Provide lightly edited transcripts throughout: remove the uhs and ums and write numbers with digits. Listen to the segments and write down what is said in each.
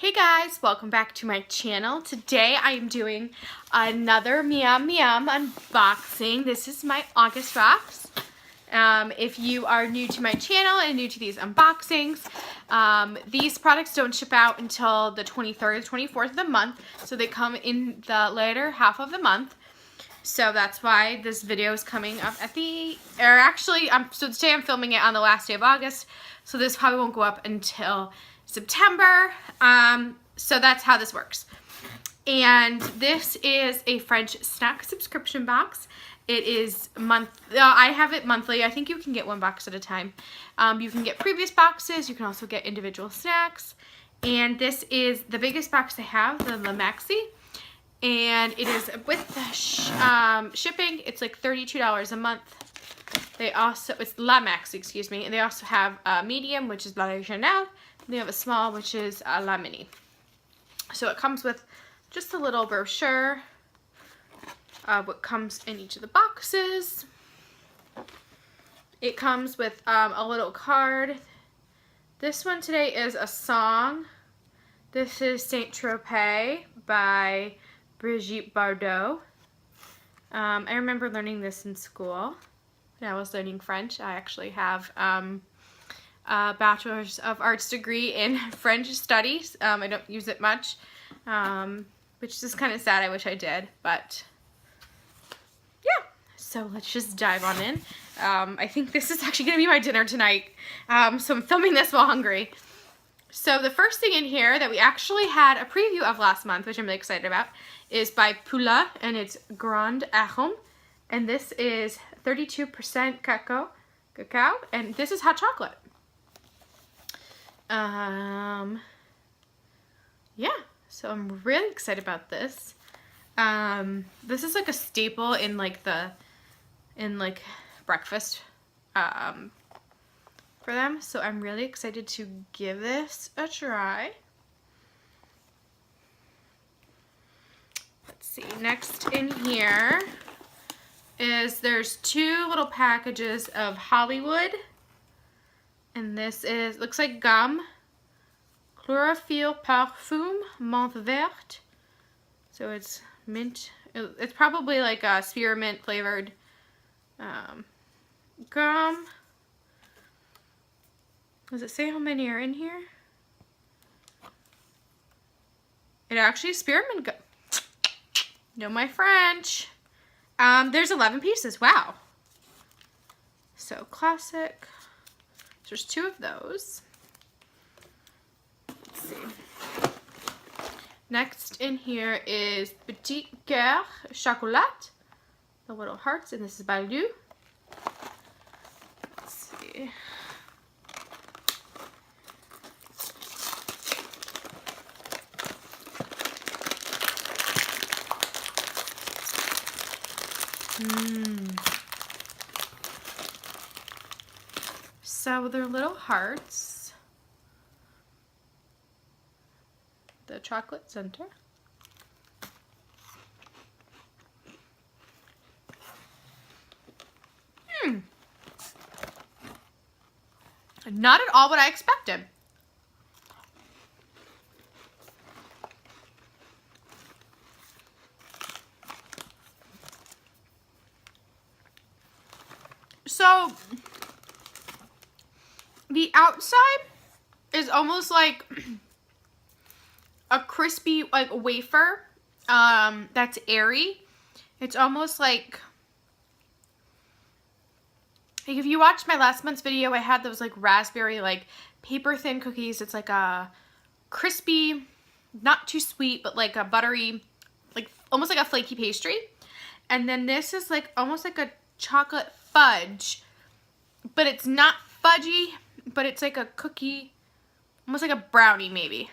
Hey guys, welcome back to my channel. Today I am doing another MiamMiam unboxing. This is my August box. If you are new to my channel and new to these unboxings, these products don't ship out until the 23rd, 24th of the month, so they come in the later half of the month. So that's why this video is coming up at so today I'm filming it on the last day of August, so this probably won't go up until September. So that's how this works. And this is a French snack subscription box. It is I have it monthly. I think you can get one box at a time. You can get previous boxes. You can also get individual snacks. And this is the biggest box I have, the La Maxi. And it is with the shipping. It's like $32 a month. It's La Maxi, excuse me. And they also have a medium, which is La Régionale. They have a small, which is La Mini. So it comes with just a little brochure of what comes in each of the boxes. It comes with a little card. This one today is a song. This is Saint Tropez by Brigitte Bardot. I remember learning this in school when I was learning French. I actually have a Bachelor's of Arts degree in French studies. I don't use it much, which is kind of sad. I wish I did, but yeah. So let's just dive on in. I think this is actually going to be my dinner tonight, so I'm filming this while hungry. So the first thing in here that we actually had a preview of last month, which I'm really excited about, is by Pula, and it's Grand Arôme, and this is 32% cacao, and this is hot chocolate. Yeah, so I'm really excited about this. This is like a staple in like breakfast, for them. So I'm really excited to give this a try. Let's see, next in here is there's two little packages of Hollywood. And this looks like gum. Chlorophylle Parfum Menthe Verte. So it's mint. It's probably like a spearmint flavored gum. Does it say how many are in here? It actually is spearmint gum. Know my French. There's 11 pieces. Wow. So classic. There's two of those. Let's see. Next in here is Petit Cœur Chocolat, the little hearts, and this is by Lu. Let's see. So they're little hearts. The chocolate center. Not at all what I expected. So the outside is almost like a crispy like wafer that's airy. It's almost like if you watched my last month's video, I had those like raspberry like paper thin cookies. It's like a crispy, not too sweet, but like a buttery, like almost like a flaky pastry. And then this is like almost like a chocolate fudge, but it's not fudgy, but it's like a cookie, almost like a brownie maybe.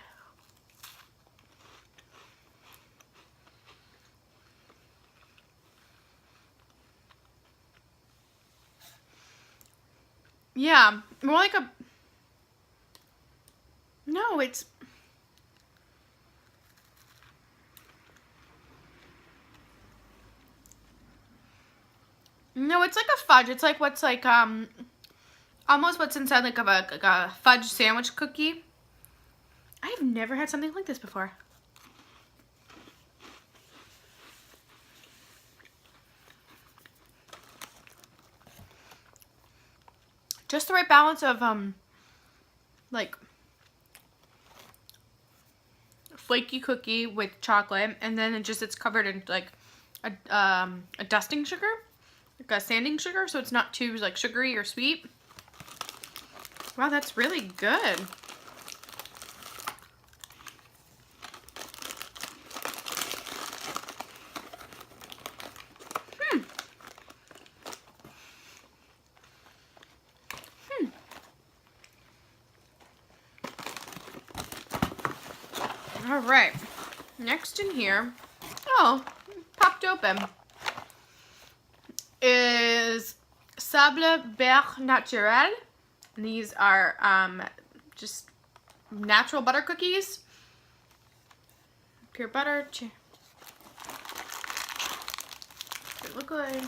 Yeah, more like a, no, it's, no, it's like a fudge. It's like what's like, almost what's inside like of a fudge sandwich cookie. I've never had something like this before. Just the right balance of like flaky cookie with chocolate, and then it's covered in like a dusting sugar, like a sanding sugar, so it's not too like sugary or sweet. Wow, that's really good. All right, next in here, oh, popped open, is Sable Beurre Naturel. And these are just natural butter cookies, pure butter. They look good.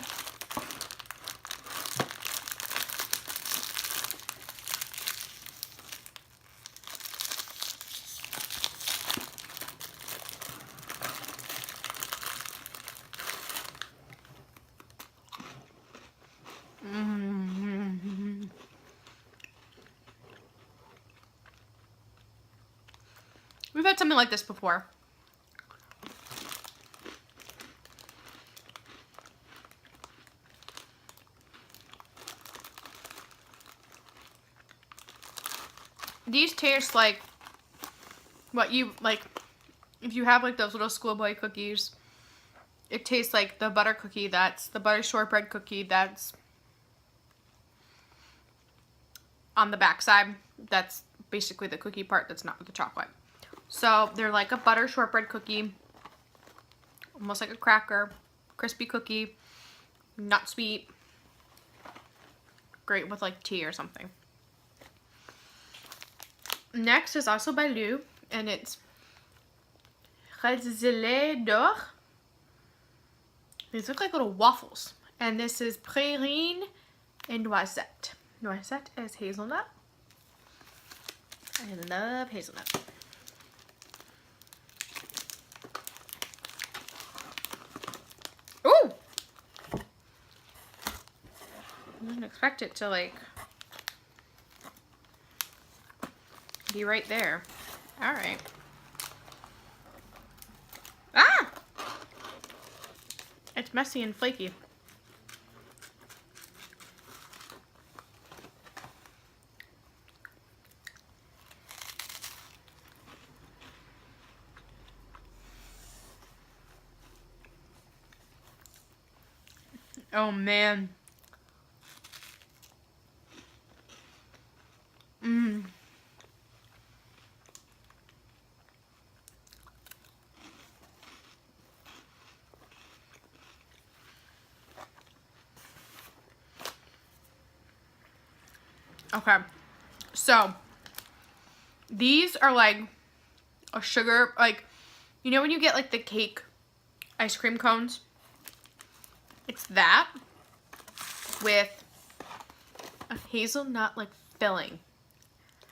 We've had something like this before. These taste like what you like if you have like those little schoolboy cookies. It tastes like the butter cookie that's the butter shortbread cookie that's on the back side. That's basically the cookie part that's not with the chocolate. So they're like a butter shortbread cookie, almost like a cracker, crispy cookie, not sweet, great with like tea or something. Next is also by Lou, and it's Résilé d'or. These look like little waffles, and this is Praline and Noisette. Noisette is hazelnut. I love hazelnut. Ooh! I didn't expect it to like be right there. All right. Ah! It's messy and flaky. Oh man. Mmm. Okay, so these are like a sugar, like, you know when you get like the cake ice cream cones? It's that with a hazelnut like filling.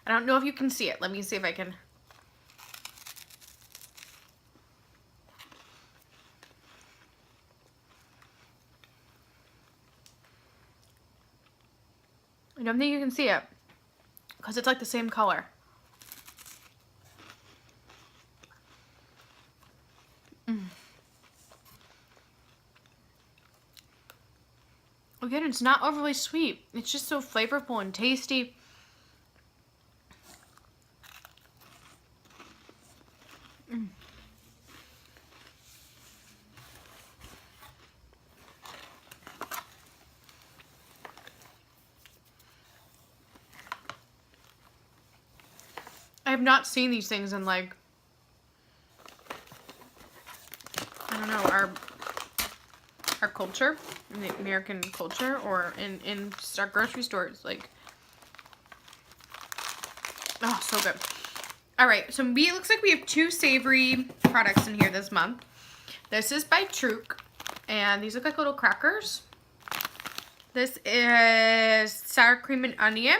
I don't know if you can see it. Let me see if I can. I don't think you can see it because it's like the same color. Again, it's not overly sweet. It's just so flavorful and tasty. I have not seen these things in like, I don't know, our culture, in the American culture, or in our grocery stores. Like, oh, so good. All right, so it looks like we have 2 savory products in here this month. This is by Truc, and these look like little crackers. This is sour cream and onion.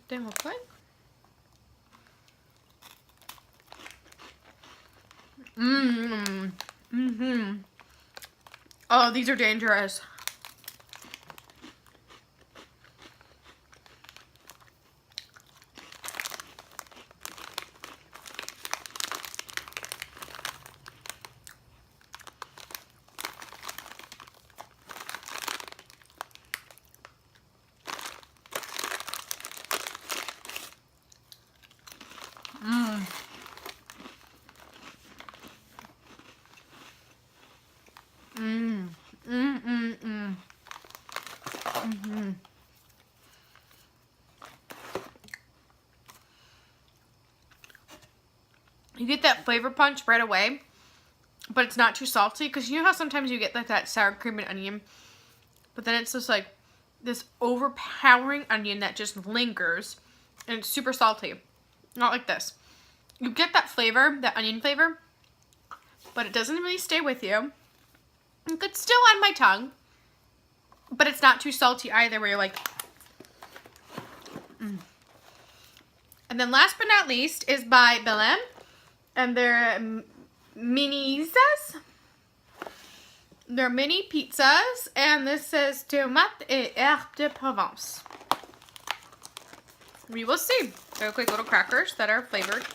thing real quick. Oh, these are dangerous. You get that flavor punch right away, but it's not too salty, because you know how sometimes you get like that sour cream and onion, but then it's just like this overpowering onion that just lingers, and it's super salty. Not like this. You get that flavor, that onion flavor, but it doesn't really stay with you. It's still on my tongue, but it's not too salty either, where you're like, And then last but not least is by Belle, and they're minis. They're mini pizzas, and this says tomate et herbe de Provence. We will see. They look like little crackers that are flavored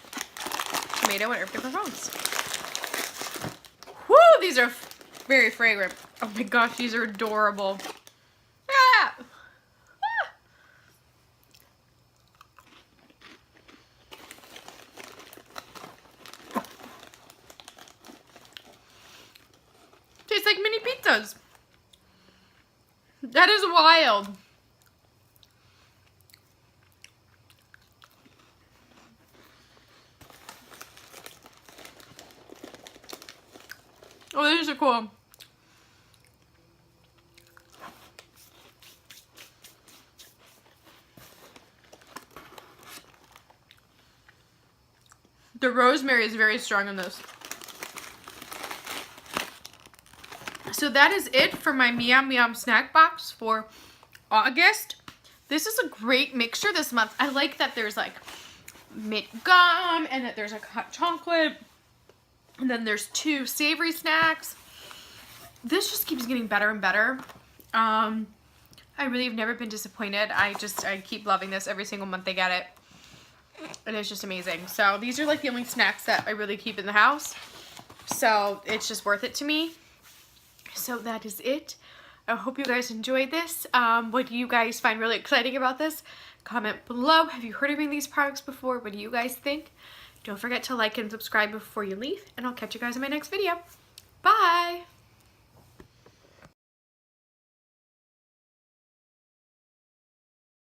tomato and herbe de Provence. Woo! These are very fragrant. Oh my gosh, these are adorable. Ah! Tastes like mini pizzas. That is wild. Oh, these are cool. The rosemary is very strong in this. So that is it for my MiamMiam snack box for August. This is a great mixture this month. I like that there's like mint gum, and that there's like hot chocolate, and then there's 2 savory snacks. This just keeps getting better and better. I really have never been disappointed. I keep loving this every single month they get it. And it's just amazing. So these are like the only snacks that I really keep in the house. So it's just worth it to me. So that is it. I hope you guys enjoyed this. What do you guys find really exciting about this? Comment below. Have you heard of any of these products before? What do you guys think? Don't forget to like and subscribe before you leave. And I'll catch you guys in my next video. Bye!